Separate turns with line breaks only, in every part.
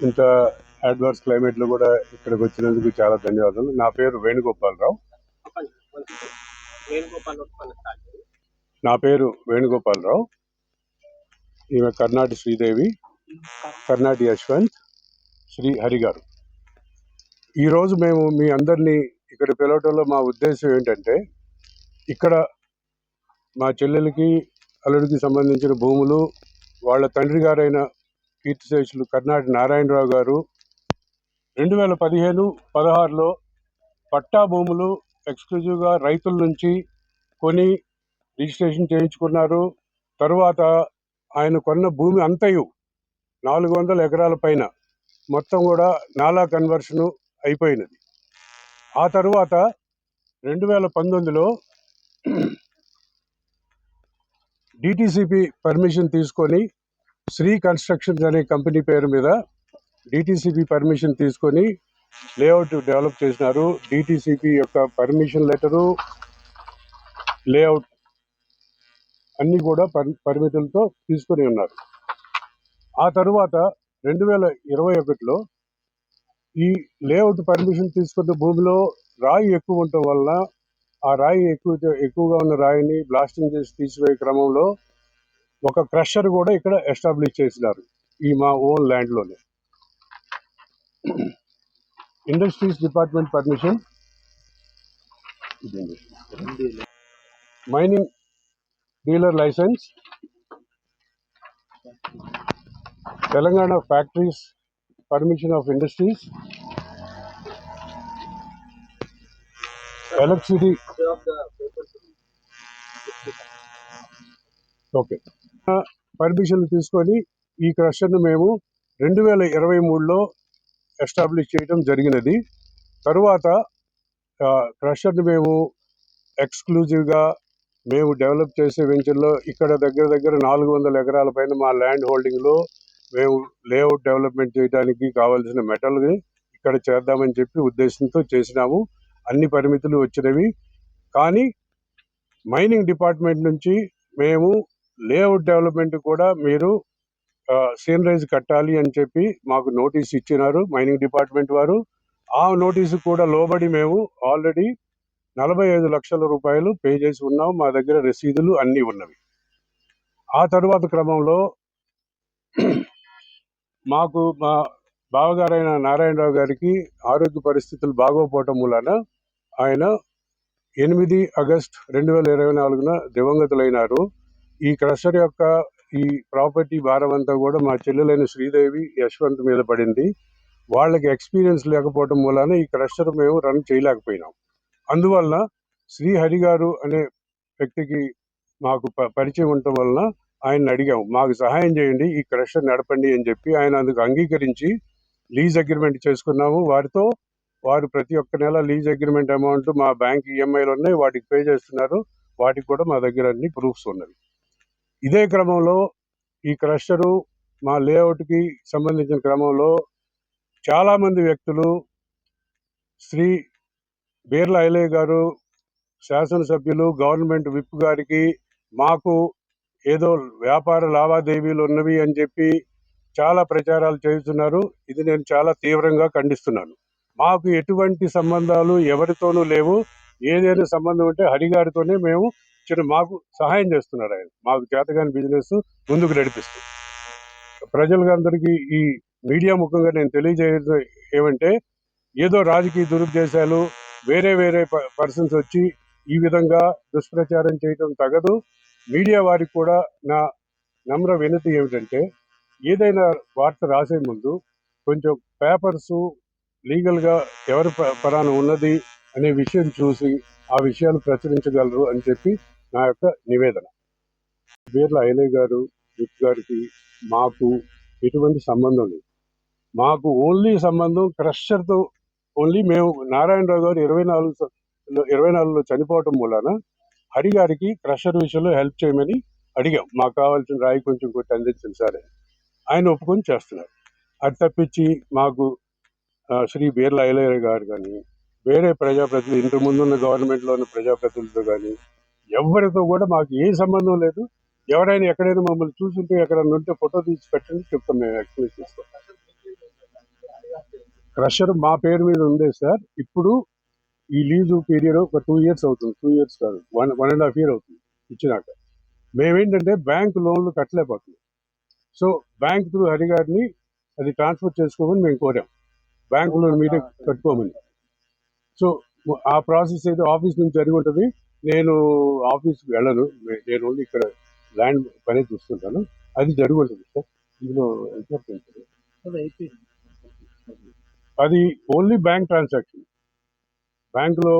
ఇంత అడ్వర్స్ క్లైమేట్లో కూడా ఇక్కడికి వచ్చినందుకు చాలా ధన్యవాదాలు. నా పేరు వేణుగోపాలరావు. ఈమె కర్ణాటి శ్రీదేవి, కర్ణాటి యశ్వంత్, శ్రీ హరి గారు. ఈరోజు మేము మీ అందరినీ ఇక్కడ పిలవటంలో మా ఉద్దేశం ఏంటంటే, ఇక్కడ మా చెల్లెలకి అల్లుడికి సంబంధించిన భూములు వాళ్ళ తండ్రి గారైన కీర్తిశేషులు కర్ణాటి నారాయణరావు గారు 2015-16లో పట్టా భూములు ఎక్స్క్లూజివ్గా రైతుల నుంచి కొని రిజిస్ట్రేషన్ చేయించుకున్నారు. తరువాత ఆయన కొన్న భూమి అంతయు 400 ఎకరాల పైన మొత్తం కూడా నాలా కన్వర్షను అయిపోయినది. ఆ తరువాత 2019లో డిటిసిపి పర్మిషన్ తీసుకొని శ్రీ కన్స్ట్రక్షన్స్ అనే కంపెనీ పేరు మీద డిటిసిపి పర్మిషన్ తీసుకొని లేఅవుట్ డెవలప్ చేసినారు. డిటిసిపి యొక్క పర్మిషన్ లెటరు, లేఅవుట్ అన్నీ కూడా పరిమితులతో తీసుకొని ఉన్నారు. ఆ తరువాత 2021లో ఈ లేఅవుట్ పర్మిషన్ తీసుకున్న భూమిలో రాయి ఎక్కువ ఉండటం వలన ఆ రాయి ఎక్కువగా ఉన్న రాయిని బ్లాస్టింగ్ చేసి తీసివేసే క్రమంలో ఒక క్రషర్ కూడా ఇక్కడ ఎస్టాబ్లిష్ చేసినారు ఈ మా ఓన్ ల్యాండ్లోనే. Industries department permission, mining dealer licence, Telangana factories permission of industries, electricity permission తీసుకొని ఈ క్రషర్ను మేము 2023లో ఎస్టాబ్లిష్ చేయడం జరిగినది. తరువాత క్రషర్ని మేము ఎక్స్క్లూజివ్గా మేము డెవలప్ చేసే వెంచర్లో ఇక్కడ దగ్గర 400 ఎకరాల పైన మా ల్యాండ్ హోల్డింగ్లో మేము లేఅవుట్ డెవలప్మెంట్ చేయడానికి కావాల్సిన మెటల్ని ఇక్కడ చేద్దామని చెప్పి ఉద్దేశంతో చేసినాము. అన్ని పరిమితులు వచ్చినవి. కానీ మైనింగ్ డిపార్ట్మెంట్ నుంచి మేము లేఅవుట్ డెవలప్మెంట్ కూడా మీరు సీనరైజ్ కట్టాలి అని చెప్పి మాకు నోటీస్ ఇచ్చినారు మైనింగ్ డిపార్ట్మెంట్ వారు. ఆ నోటీసు కూడా లోబడి మేము ఆల్రెడీ 45 లక్షల రూపాయలు పే చేసి ఉన్నాం. మా దగ్గర రసీదులు అన్నీ ఉన్నవి. ఆ తరువాత క్రమంలో మాకు మా బావగారైన నారాయణరావు గారికి ఆరోగ్య పరిస్థితులు బాగోపోవటం మూలన ఆయన 8 ఆగస్టు 2024న దివంగతులైనారు. ఈ క్రషర్ యొక్క ఈ ప్రాపర్టీ భారం అంతా కూడా మా చెల్లెలైన శ్రీదేవి, యశ్వంత్ మీద పడింది. వాళ్ళకి ఎక్స్పీరియన్స్ లేకపోవటం మూలాన ఈ క్రషర్ మేము రన్ చేయలేకపోయినాం. అందువలన శ్రీహరి గారు అనే వ్యక్తికి మాకు పరిచయం ఉండటం వలన ఆయన అడిగాము, మాకు సహాయం చేయండి, ఈ క్రషర్ నడపండి అని చెప్పి. ఆయన అందుకు అంగీకరించి లీజ్ అగ్రిమెంట్ చేసుకున్నాము వారితో. వారు ప్రతి ఒక్క నెల లీజ్ అగ్రిమెంట్ అమౌంట్ మా బ్యాంక్ ఈఎంఐలు ఉన్నాయి, వాటికి పే చేస్తున్నారు. వాటికి కూడా మా దగ్గర అన్ని ప్రూఫ్స్ ఉన్నవి. ఇదే క్రమంలో ఈ క్రషరు మా లేఅవుట్కి సంబంధించిన క్రమంలో చాలామంది వ్యక్తులు, శ్రీ బీర్లా ఐలయ్య గారు శాసనసభ్యులు, గవర్నమెంట్ విప్ గారికి మాకు ఏదో వ్యాపార లావాదేవీలు ఉన్నవి అని చెప్పి చాలా ప్రచారాలు చేస్తున్నారు. ఇది నేను చాలా తీవ్రంగా ఖండిస్తున్నాను. మాకు ఎటువంటి సంబంధాలు ఎవరితోనూ లేవు. ఏదైనా సంబంధం ఉంటే హరిగారితోనే మేము మాకు సహాయం చేస్తున్నారు ఆయన. మాకు చేతగాని బిజినెస్ ముందుకు నడిపిస్తూ ప్రజలందరికీ ఈ మీడియా ముఖంగా నేను తెలియజేయడం ఏమంటే, ఏదో రాజకీయ దురుద్దేశాలు వేరే పర్సన్స్ వచ్చి ఈ విధంగా దుష్ప్రచారం చేయడం తగదు. మీడియా వారికి కూడా నా నమ్ర వినతి ఏమిటంటే, ఏదైనా వార్త రాసే ముందు కొంచెం పేపర్సు లీగల్గా ఎవరి పరాన ఉన్నది అనే విషయం చూసి ఆ విషయాలు ప్రచురించగలరు అని చెప్పి నా యొక్క నివేదన. బీర్లా ఐలయ్య గారు విప్ గారికి మాకు ఎటువంటి సంబంధం లేదు. మాకు ఓన్లీ సంబంధం క్రషర్తో. ఓన్లీ మేము నారాయణరావు గారు 24లో చనిపోవటం మూలాన హరి గారికి క్రషర్ విషయంలో హెల్ప్ చేయమని అడిగాం. మాకు కావాల్సిన రాయి కొంచెం కొట్టి అందించండి సరే, ఆయన ఒప్పుకొని చేస్తున్నారు. అది తప్పించి మాకు శ్రీ బీర్లా ఐలయ్య గారు కానీ వేరే ప్రజాప్రతినిధులు, ఇంతకుముందున్న గవర్నమెంట్లో ఉన్న ప్రజాప్రతినిధులతో కానీ ఎవరితో కూడా మాకు ఏ సంబంధం లేదు. ఎవరైనా ఎక్కడైనా మమ్మల్ని చూస్తుంటే ఎక్కడైనా ఉంటే ఫోటో తీసి పెట్టండి, చెప్తాం, మేము ఎక్స్ప్లెయిన్ చేస్తాం. క్రషర్ మా పేరు మీద ఉంది సార్. ఇప్పుడు ఈ లీజు పీరియడ్ ఒక 2 ఇయర్స్ అవుతుంది. 2 ఇయర్స్ కాదు, 1.5 ఇయర్ అవుతుంది ఇచ్చినాక. మేమేంటంటే బ్యాంక్ లోన్లు కట్టలేకపోతున్నాం. సో బ్యాంక్ త్రూ హరి గారిని అది ట్రాన్స్ఫర్ చేసుకోమని మేము కోరాం, బ్యాంక్ లోన్ మీరే కట్టుకోమని. సో ఆ ప్రాసెస్ అయితే ఆఫీస్ నుంచి జరిగి ఉంటుంది. నేను ఆఫీస్కి వెళ్ళను, నేను ఓన్లీ ఇక్కడ ల్యాండ్ పని చూస్తుంటాను. అది జరిగి ఉంటుంది సార్. ఇందులో అది ఓన్లీ బ్యాంక్ ట్రాన్సాక్షన్. బ్యాంకులో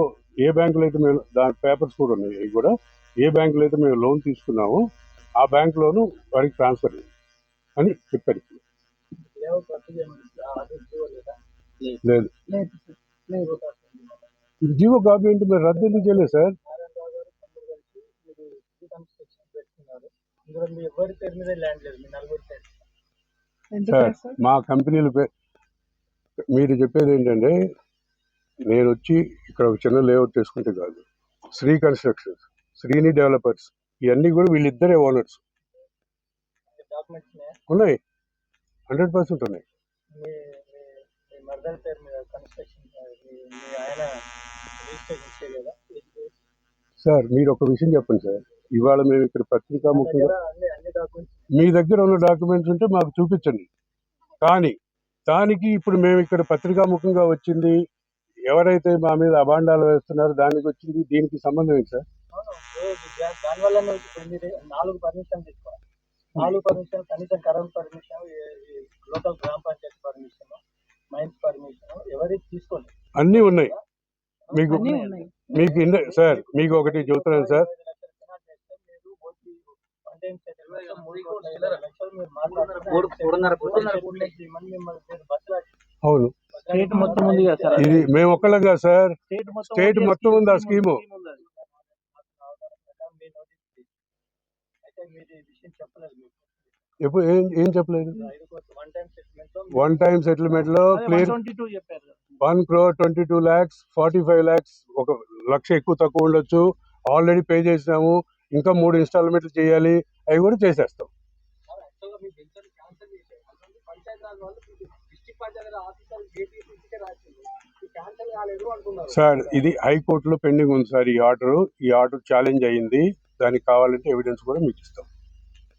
ఏ బ్యాంకులో అయితే మేము దాని పేపర్స్ కూడా ఉన్నాయి, అవి కూడా ఏ బ్యాంకులో అయితే మేము లోన్ తీసుకున్నామో ఆ బ్యాంక్ లోను వారికి ట్రాన్స్ఫర్ అని చెప్పారు. లేదు, జీవో కాపీ ఏంటి మీరు రద్దు ఎందుకు చేయలేదు సార్? సార్ మా కంపెనీల మీరు చెప్పేది ఏంటంటే, నేను వచ్చి ఇక్కడ ఒక చిన్న లేఅవుట్ చేసుకుంటే కాదు, శ్రీ కన్స్ట్రక్షన్స్, శ్రీని డెవలపర్స్, ఇవన్నీ కూడా వీళ్ళిద్దరే ఓనర్స్. ఉన్నాయి, 100% ఉన్నాయి. సార్ మీరు ఒక విషయం చెప్పండి సార్, ఇవాళ మేము ఇక్కడ పత్రికా ముఖ్యంగా మీ దగ్గర ఉన్న డాక్యుమెంట్స్ ఉంటే మాకు చూపించండి. కానీ దానికి ఇప్పుడు మేము ఇక్కడ పత్రికాముఖంగా వచ్చింది, ఎవరైతే మా మీద అభాండాలు వేస్తున్నారో దానికి వచ్చింది, దీనికి సంబంధం ఏంటి సార్?
దానివల్ల 4 పర్మిషన్ తీసుకోవాలి. 4 పర్మిషన్, కనీసం కరెంట్ పర్మిషన్, లోకల్ గ్రామ పంచాయతీ పర్మిషన్, మైన్స్ పర్మిషన్ ఎవరికి తీసుకోండి,
అన్నీ ఉన్నాయి మీకు. సార్ మీకు ఒకటి చెబుతున్నాను సార్, అవును ఇది మేము ఒక్కళ్ళంగా సార్, స్టేట్ మొత్తం ఉంది ఆ స్కీము. ఎప్పుడు ఏం చెప్పలేదు? 1 టైం సెటిల్మెంట్ లో క్లియర్ 1,22 lakhs, 45 lakhs, 1 లక్ష ఎక్కువ తక్కువ ఉండొచ్చు. ఆల్రెడీ పే చేసినాము, ఇంకా 3 ఇన్స్టాల్మెంట్లు చేయాలి, అవి కూడా చేసేస్తాం. సార్ ఇది హైకోర్టులో పెండింగ్ ఉంది సార్. ఈ ఆర్డర్ ఛాలెంజ్ అయ్యింది, దానికి కావాలంటే ఎవిడెన్స్ కూడా మీకు ఇస్తాం.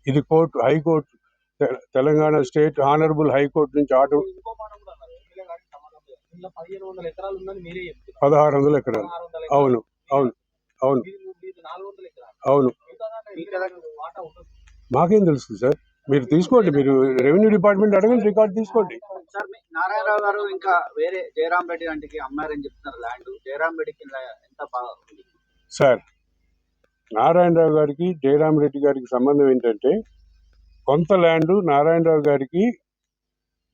ఇది court, high court, Telangana state honourable high court నుంచి ఆర్డర్. 1,600 ఎకరాలు, అవును అవును అవును అవును. మాకేం తెలుస్తుంది సార్, మీరు తీసుకోండి, మీరు రెవెన్యూ డిపార్ట్మెంట్ అడగండి, రికార్డు తీసుకోండి.
నారాయణరావు గారు ఇంకా వేరే జయరాం రెడ్డి గారికి అమ్మారని చెప్తున్నారు ల్యాండ్. జయరాం రెడ్డికి ఎంత బాగుంది
సార్? నారాయణరావు గారికి జయరాం రెడ్డి గారికి సంబంధం ఏంటంటే, కొంత ల్యాండ్ నారాయణరావు గారికి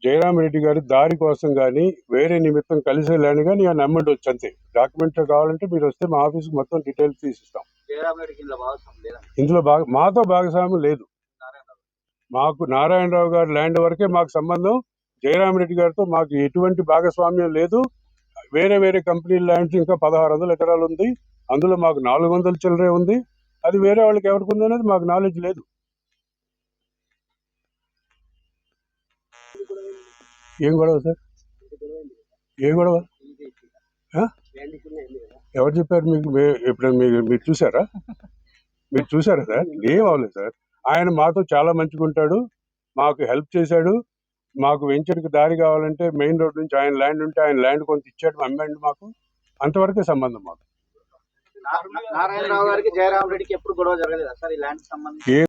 జయరాం రెడ్డి గారి దారి కోసం కానీ వేరే నిమిత్తం కలిసే ల్యాండ్ కానీ ఆయన అమ్మండి వచ్చి అంతే. డాక్యుమెంట్ కావాలంటే మీరు వస్తే మా ఆఫీస్కి మొత్తం డీటెయిల్స్ తీసిస్తాం. ఇందులో మాతో భాగస్వామ్యం లేదు. మాకు నారాయణరావు గారి ల్యాండ్ వరకే మాకు సంబంధం. జయరాం రెడ్డి గారితో మాకు ఎటువంటి భాగస్వామ్యం లేదు. వేరే వేరే కంపెనీల ల్యాండ్స్ ఇంకా 1,600 ఎకరాలు ఉంది, అందులో మాకు 400 చిల్లరే ఉంది. అది వేరే వాళ్ళకి ఎవరికి ఉంది అనేది మాకు నాలెడ్జ్ లేదు. ఏం గొడవ సార్? ఏం గొడవ? ఎవరు చెప్పారు మీకు? ఎప్పుడైనా మీరు చూసారా? మీరు చూసారా సార్? ఏం అవ్వలేదు సార్. ఆయన మాతో చాలా మంచిగా ఉంటాడు, మాకు హెల్ప్ చేశాడు. మాకు వెంచర్కి దారి కావాలంటే మెయిన్ రోడ్ నుంచి ఆయన ల్యాండ్ ఉంటే ఆయన ల్యాండ్ కొంత ఇచ్చాడు, అమ్మండి. మాకు అంతవరకే సంబంధం. మాకు
నారాయణరావు గారికి జయరాం రెడ్డికి ఎప్పుడు గొడవ జరగలేదా సార్ ఈ ల్యాండ్ సంబంధించి?